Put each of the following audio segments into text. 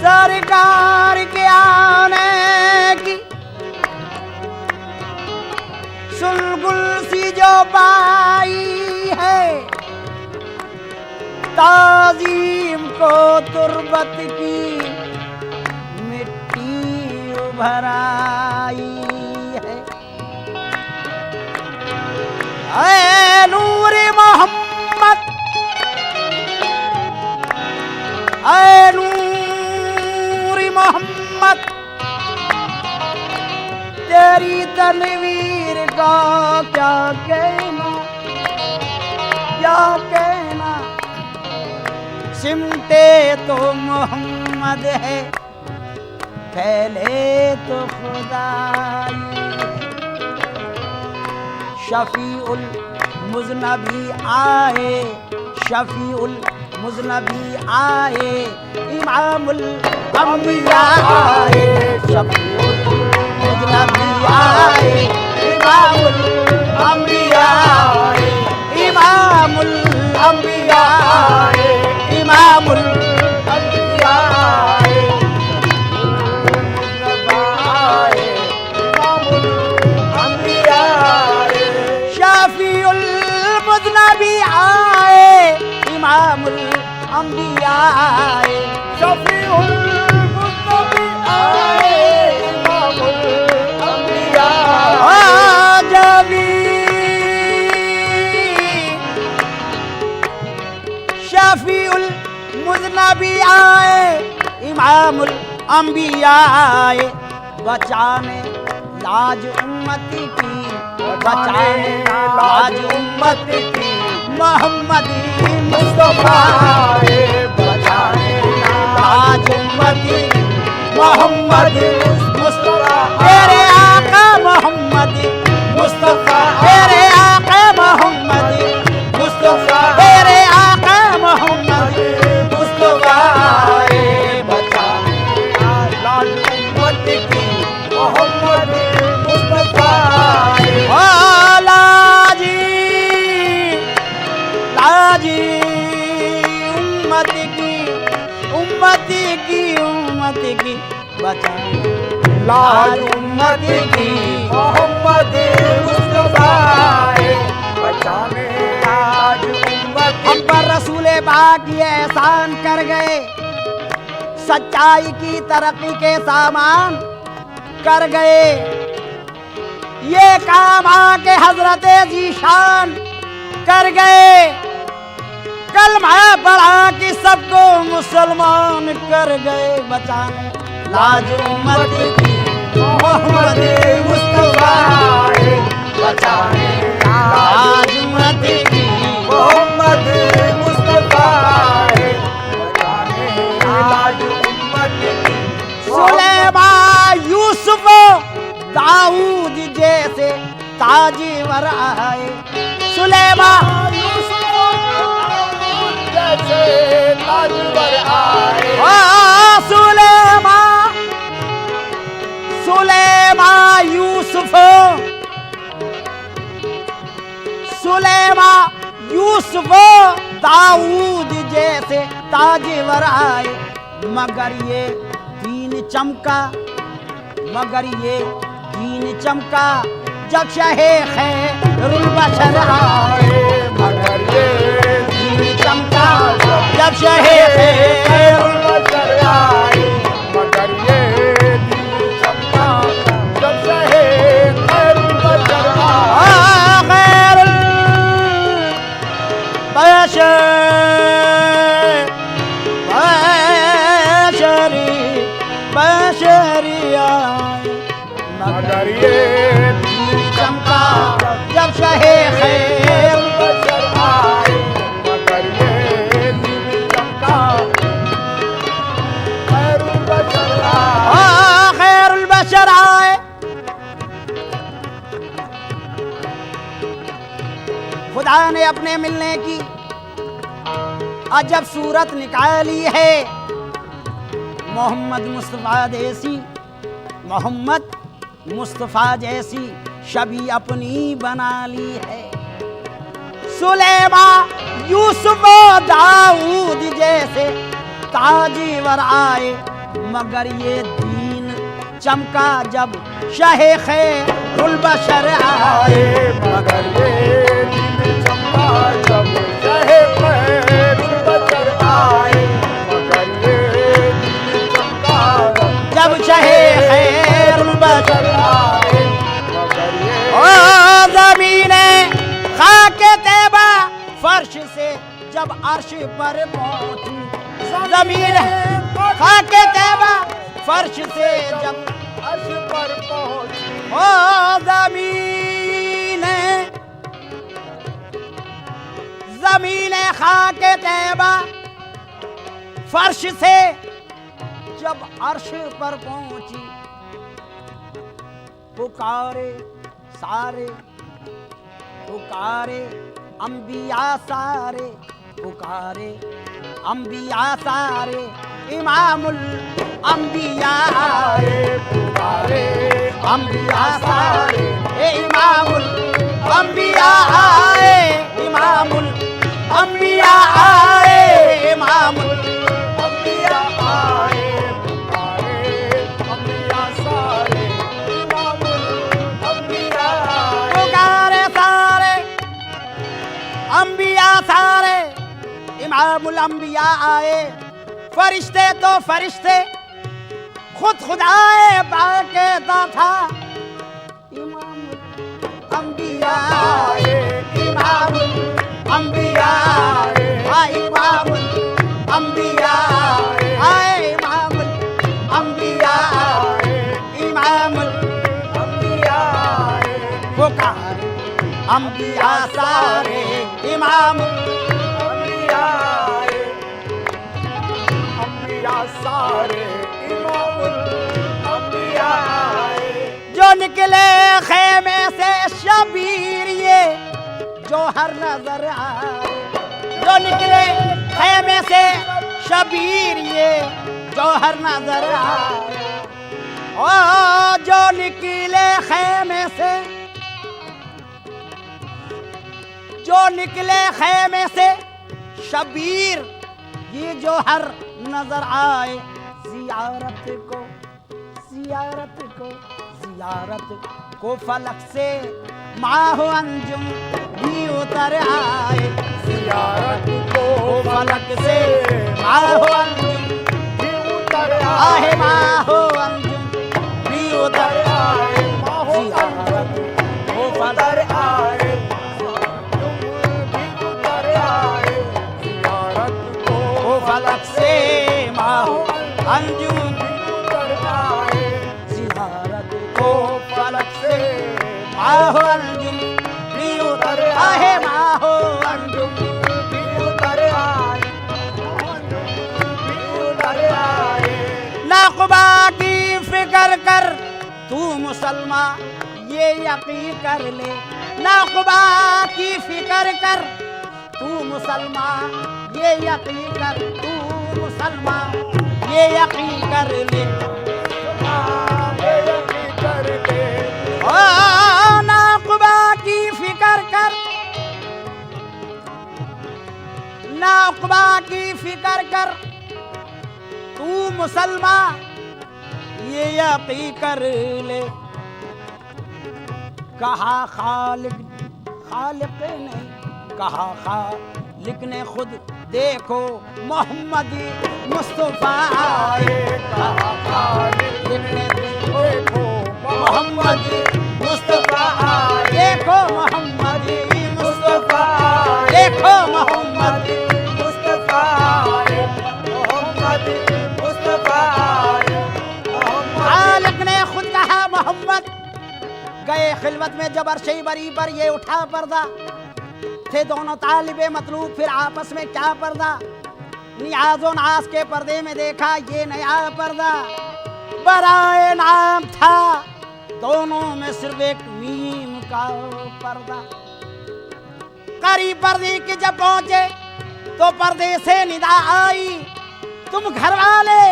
सरकार के आने की सुलगुल सी जो पाई है, ताजीम को तुर्बत की मिट्टी उभर आई है। ऐ नूर मोहम्मद, ऐ नूर मोहम्मद, तेरी तनवीर का क्या कहना, क्या कहना। सिमटे तो मोहम्मद है, फैले तो खुदाई। शफीउल मुज़नबी आए, शफीउल मुज़नबी आए, इमामुल अंबिया आए। शफीउल मुज़नबी आए, इमामुल अंबिया आए, इमामुल अंबिया आए, इमामुल अंबिया आए, इमामुल अंबिया आए। शफीउल मुज़नबी आए, इमामुल अंबिया आए। शफीउल मुज़नबी आए, इमामुल अंबिया आजमी। शफीउल मुज़नबी आए, इमामुल अंबिया आए। बचाने लाज उम्मती की, बचाने लाज उम्मती की, मोहम्मदी मुस्तफा आए। बचाने लाज उम्मती मोहम्मद मुस्तफा, तेरे आका मोहम्मद मुस्तफा, तेरे आका मोहम्मद मुस्तफा, तेरे आका मोहम्मद मुस्तफा आए। बचाने लाज उम्मती की, मोहम्मद मुस्तफा आए। लाजी लाजी उम्मती की, उम्मती की, उम्मती की, बचाने लाज उम्मती की, मोहम्मद मुस्तफा आए। बचाने लाज उम्मती। हम पर रसूले पाक ये एहसान कर गए, सच्चाई की तरक्की के सामान कर गए। ये काम आके हजरत जीशान कर गए। कलमा पढ़ा कि सबको मुसलमान कर गए। बचाने लाज उम्मती की, मोहम्मद मुस्तफा आए। बचाने लाज उम्मती की, मोहम्मद मुस्तफा आए। बचाने लाज उम्मती की। सुलेमान यूसुफ दाऊद जैसे ताजवर आए। सुलेमान यूसुफ जैसे ताजवर आए। सुलेमान यूसुफ, सुलेमान यूसुफ दाऊद जैसे ताजवर आए। मगर ये दीन चमका, मगर ये दीन चमका जब शहे खैरुल बशर आए। मगर ये दीन चमका जब शहे खैरुल बशर आए। मगर ये दीन चमका जब शहे खैरुल बशर आए। खैरुल बशर बशरी आए। मगर ये दीन चमका जब शहे खैरुल बशर आए। मगर ये दीन चमका खैरुल बशर आए। खैरुल बशर आए। खुदा ने अपने मिलने की अजब सूरत निकाली है। मोहम्मद मुस्तफ़ा जैसी, मोहम्मद मुस्तफ़ा जैसी शबी अपनी बना ली है। सुलेमा यूसुफ दाऊद जैसे ताजीवर आए, मगर ये दीन चमका जब शाहे खैरुल बशर आए, मगर ये दिन चमका जब शाहे खैरुल बशर आए, मगर ये दिन चमका जब शाहे खैरुल बशर आए, मगर ये ओ ज़मीने खाके तैबा फर्श से जब अर्श पर पहुंची, ज़मीन खाके तैबा फर्श से जब अर्श पर पहुंची, ओ ज़मीन खाके तैबा फर्श से जब अर्श पर पहुंची, पुकारे सारे, पुकारे अंबिया सारे, पुकारे अंबिया सारे, इमामुल अंबिया आए, पुकारे अंबिया सारे, इमामुल अंबिया आए, इमामुल अंबिया आए, इमामुल अंबिया आए, पुकारे अंबिया सारे, इमामुल अंबिया आए, पुकारे सारे अंबिया सारे, इमामुल अंबिया आए। फरिश्ते तो फरिश्ते खुद खुदाए बाक़ायदा था, इमामुल अंबिया आए, इमामुल अंबिया आए, इमामुल अंबिया आए, इमामुल अंबिया आए, इमामुल अंबिया आए, पुकारे अंबिया सारे, इमामुल अंबिया आए, अंबिया सारे, इमामुल अंबिया आए, जो निकले खेमे से शबीर ये जौहर नजर आए, जो निकले खेमे से शबीर ये जौहर नजर आए, ओ जो निकले खेमे से, जो निकले खेमे से शबीर ये जौहर नजर आए। जियारत को, जियारत को, जियारत को फलक से माहो अंजुम भी उतर आए, जियारत को फलक से माहो अंजुम भी उतर आहे, आए, माहो अंजुम भी उतर आए, माहो जियारत को उतर फलक आए, तुम भी उतर आए, जियारत को फलक से माहो अंजुम उतर आए, जियारत को फलक से माहो अंजुम भी उतर आहे, माहो अंजुम भी उतर आए, भी उतर आए, नाक़ुबा की फिक्र कर तू मुसलमान ये यकीन कर ले, नाक़ुबा की फिक्र कर तू मुसलमान ये यकीन कर, तू मुसलमान ये यकीन कर ले, ये यकीन कर ले, ओ नाक़ुबा की फिक्र कर, नाक़ुबा की फिक्र कर तू मुसलमान ये यकीन कर ले। कहा खालिक, खालिक ने कहा, खालिक ने खुद देखो मोहम्मद मुस्तफ़ा आए, कहा खालिक ने देखो मोहम्मद मुस्तफ़ा आए, देखो मोहम्मद मुस्तफ़ा, देखो मोहम्मद मुस्तफा आए, मोहम्मद मुस्तफा आए, खालिक ने खुद कहा मोहम्मद गए खिलवत में जब अर्शे बरी पर ये उठा पर्दा, थे दोनों तालिबे मतलूब फिर आपस में क्या पर्दा, नियाज़ो नाज के पर्दे में देखा ये नया पर्दा, बराए नाम था दोनों में सिर्फ एक मीम का पर्दा। करीब पर्दे के जब पहुंचे तो पर्दे से निदा आई, तुम घर वाले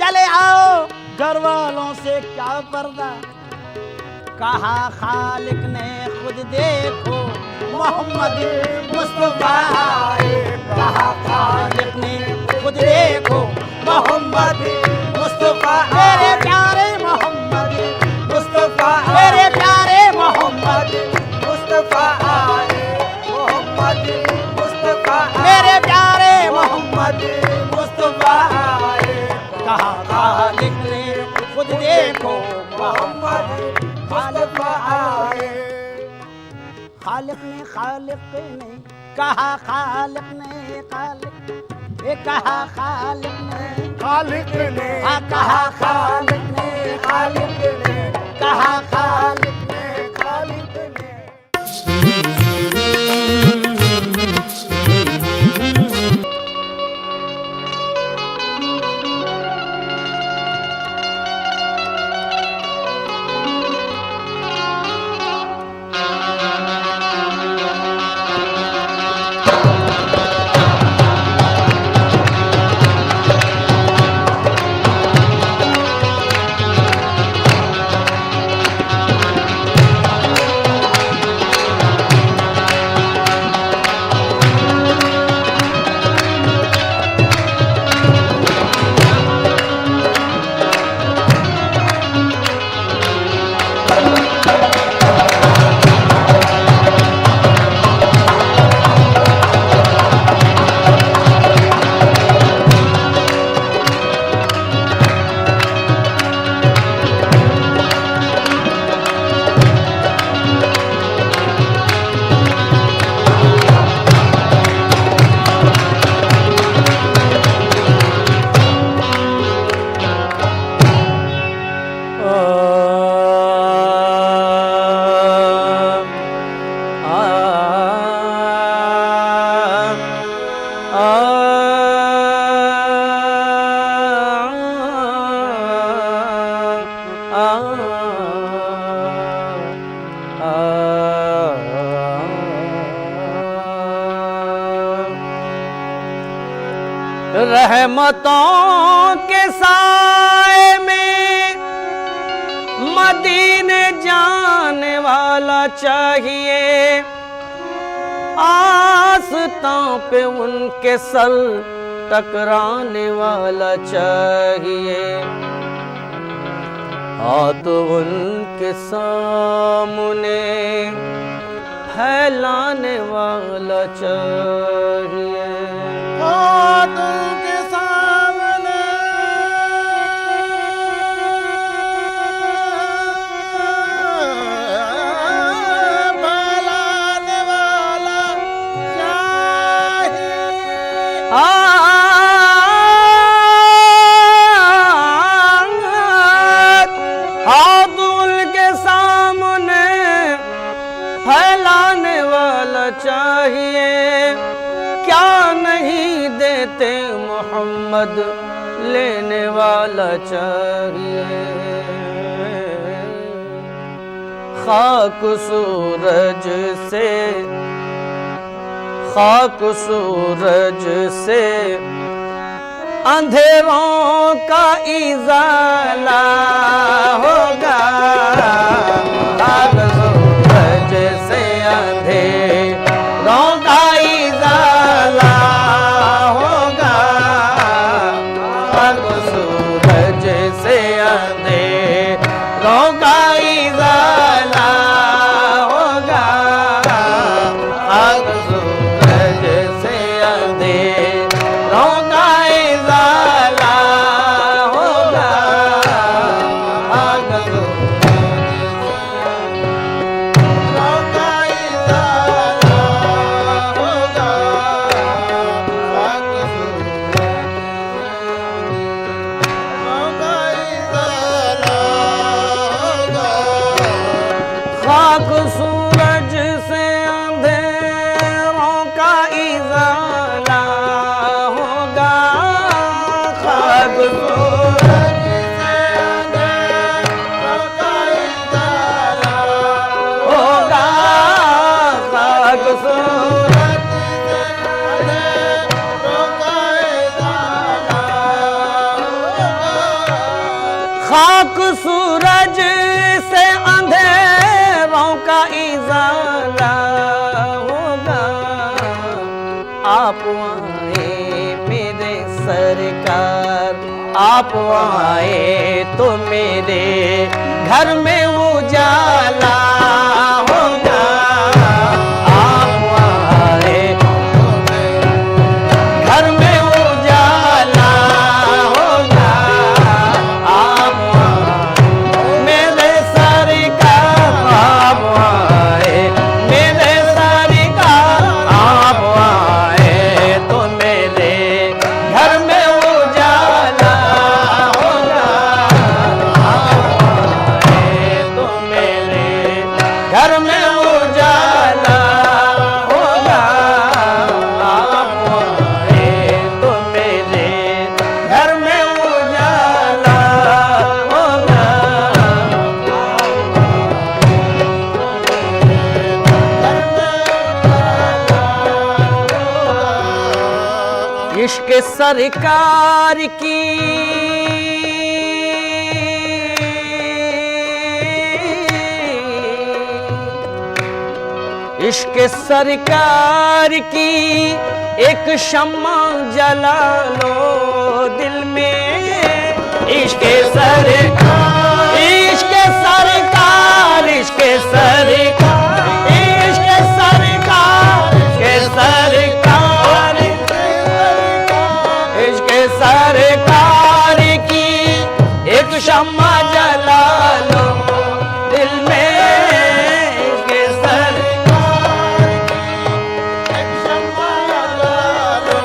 चले आओ घर वालों से क्या पर्दा। कहा खालिक ने खुद देखो मोहम्मद मुस्तफा आए। कहा खालिक ने खुद देखो मोहम्मद मुस्तफा मेरे प्यारे मोहम्मद मुस्तफा मेरे प्यारे मोहम्मद मुस्तफा आए, मोहम्मद मुस्तफा मेरे प्यारे मोहम्मद मुस्तफा आए। कहा खालिक ने खुद देखो मोहम्मद मुस्तफा आए। खालिक ने कहा खालिक ने खालिक ये कहा खालिक ने खालिक ने कहा खालिक ने खालिक ने कहा खालिक ने खालिक ने रहमतों के साए में मदीने जाने वाला चाहिए, आस्तां पे उनके सर टकराने वाला चाहिए, हाथ उनके सामने फैलाने वाला चाहिए। के सामने फैलाने वाला चाहिए। हाथ उनके सामने फैलाने वाला चाहिए, क्या नहीं देते मोहम्मद लेने वाला चाहिए। खाक सूरज से अंधेरों का इजाला होगा, खाक सूरज से अंधेरों का इजाला होगा, खाक सूरज से अंधेरों का इजाला होगा, खाक सूरज से अंधेरों का इजाला होगा, खाक खाक सूरज से अंधेरों का इजाला होगा, खाक सूरज से अंधेरों का इजाला होगा, खाक सूरज से अंधेरों का इजाला होगा, खाक सूरज से अंधेरों का इजाला होगा। आप आए मेरे सरकार, आप आए तो मेरे घर में उजाला होगा। आप आए घर में उजाला होगा। आप मेरे सरकार, आप आए मेरे सरकार, आप आए तो मेरे घर में उजाला होगा। आप आए तो मेरे घर में उजाला होगा। आप आए तो मेरे घर में उजाला होगा। इश्क सरकार की इश्क सरकार की एक शम्मा जला लो दिल में। इश्क सरकार, इश्क सरकार, इश्क सरकार, इश्क सरकार, इश्क सरकार, इश्क सरकार की एक शम्मा जला लो दिल में। इश्क सरकार एक शम्मा जला लो,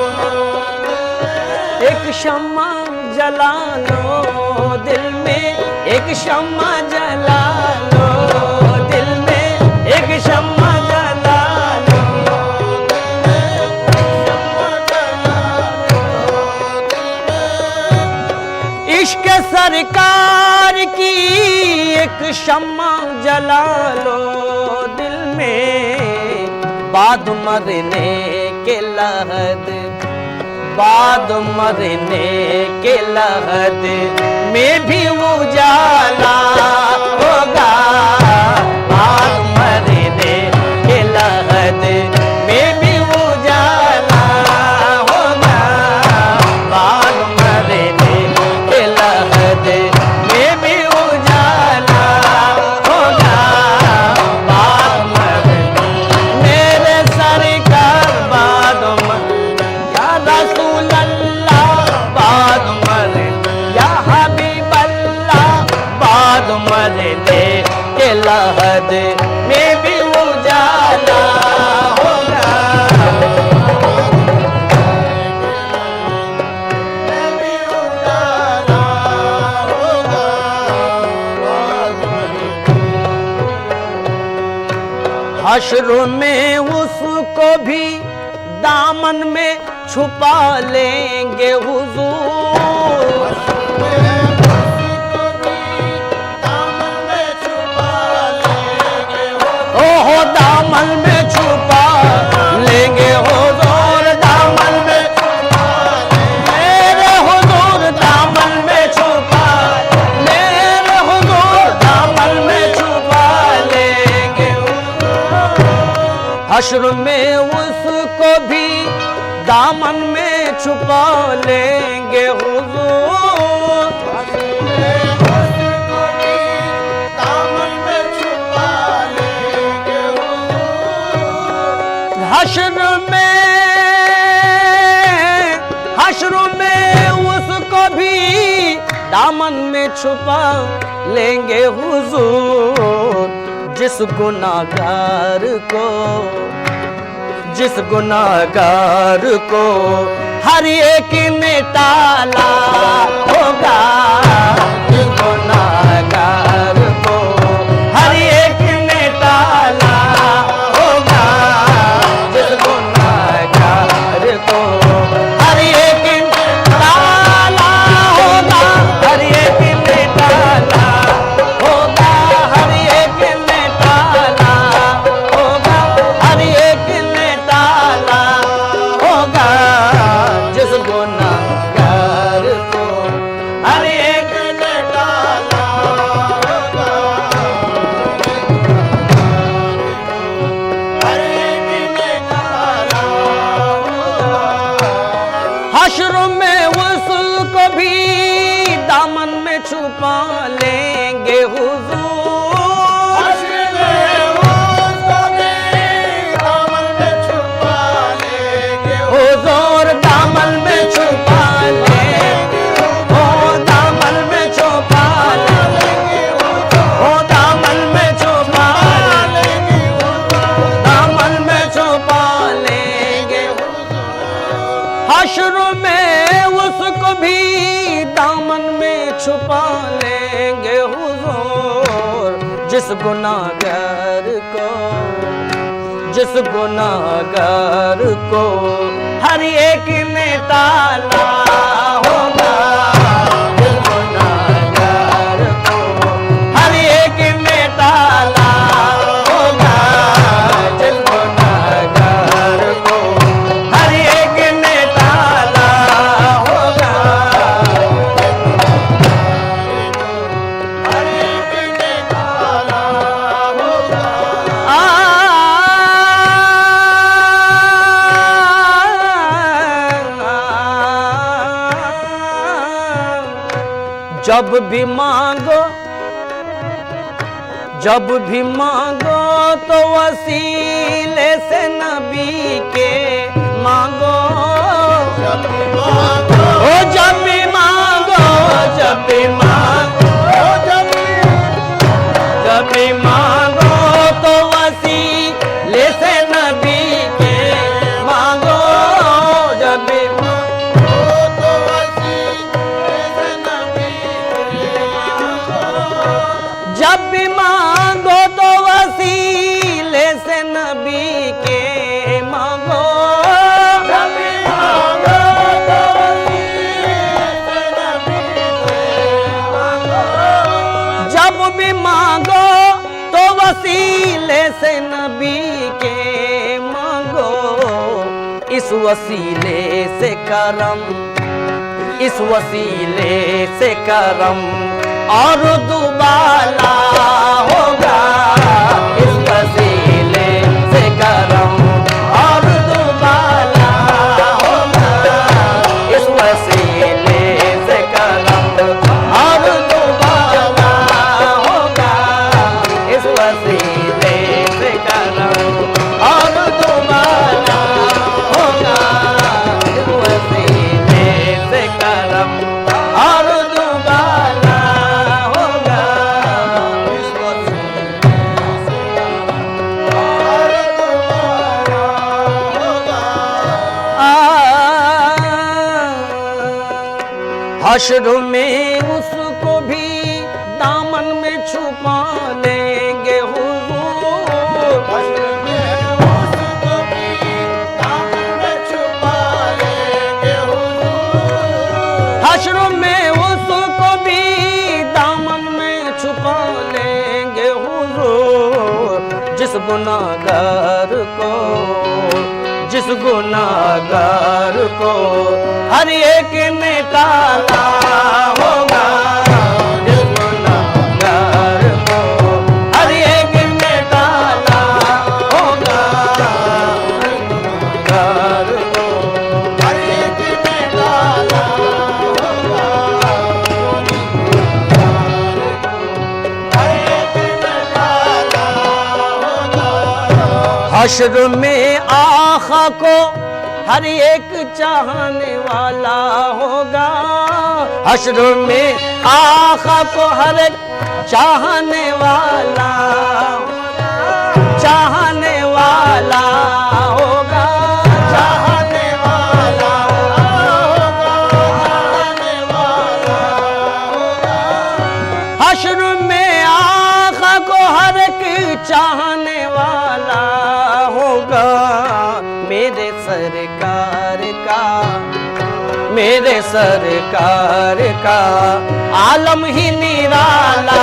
एक शम्मा जला लो दिल में। एक शम्मा जला लो दिल में, एक शम्मा जला लो। इश्क सरकार की एक शम्मा जला लो दिल में। बाद मरने के लहद, बाद मरने के लहद में भी उजाला होगा। बाद मरने के लहद में भी उजाला होगा। बाद मरने के लहद में भी उजाला होगा। बाद मरने मेरे सरकार, बाद या रसूल अल्लाह, बाद मरने या हबीब अल्लाह, बाद मरने के लहद में भी उजाला होगा। हश्र में उसको भी दामन में छुपा लेंगे हुजूर। ओहो दामन में छुपा लेंगे हुजूर, दामन में मेरे हुजूर, दामन में छुपा मेरे हुजूर, दामन में छुपा लेंगे। हश्र में उसको भी दामन में छुपा लेंगे हुजूर। हश्र में उसको भी दामन में छुपा लेंगे हुजूर। जिस गुनाहगार को, जिस गुनाहगार को हर एक ने टाला होगा। जिस गुनाहगार को हर एक ने टाला होगा। जिस गुनाहगार को हर एक ने टाला होगा। हर एक ने टाला होगा। हर एक ने टाला होगा। हर एक ने टाला होगा। जिस गुनाहगार को छुपा लेंगे हुजूर। हश्र में उसको भी दामन में छुपा लेंगे हुजूर दामन में छुपा लेंगे, ओ दामन में छुपा लेंगे, ओ दामन में छुपा लेंगे, दामन में छुपा लेंगे। हश्र में उसको भी दामन में छुपा लेंगे हुजूर। जिस गुनाहगार को, जिस गुनाहगार को हर एक में ताला होगा, जिस गुनाहगार को हर एक में ताला होगा, जिस गुनाहगार को हर एक में ताला होगा। हर एक में ताला होगा। जब भी मांगो, जब भी मांगो तो वसीले से नबी के मांगो। जब भी मांगो, ओ जब भी मांगो, जब भी मांगो, जब भी मांगो तो वसीले से नबी के मांगो। जब भी तो वसीले से नबी के मांगो। जब भी मांगो तो वसीले से नबी के मांगो। जब भी मांगो तो वसीले से नबी के मांगो। जब भी मांगो तो वसीले से नबी के मांगो। इस वसीले से करम, इस वसीले से करम और दुबाला होगा। इस वसीले से करम और दुबाला होगा। इस वसीले से करम और दुबाला होगा। इस वसीले से करम और दुबाला होगा। इस वसीले से करम और दुबाला होगा। इस वसीले से और तुम्हारा होगा। हश्र में उसको भी दामन में छुपा लेंगे हुजूर। हश्र में उसको भी दामन में छुपा लेंगे हुजूर। हश्र में उसको भी दामन में छुपा लेंगे हुजूर। जिस गुनाहगार को, जिस गुनाहगार को हर एक में ताला होगा। जिस गुनाहगार को हर एक में ताला होगा। गुनाहगार को हर एक में ताला होगा। हर एक में ताला होगा। हश्र में आखा को हर एक चाहने वाला होगा। हश्र में आखा को हर एक चाहने वाला, चाहने वाला होगा। चाहने वाला होगा। चाहने वाला होगा। हश्र में आखा को हर एक चाहने वाला होगा। मेरे सरकार का, मेरे सरकार का आलम ही निराला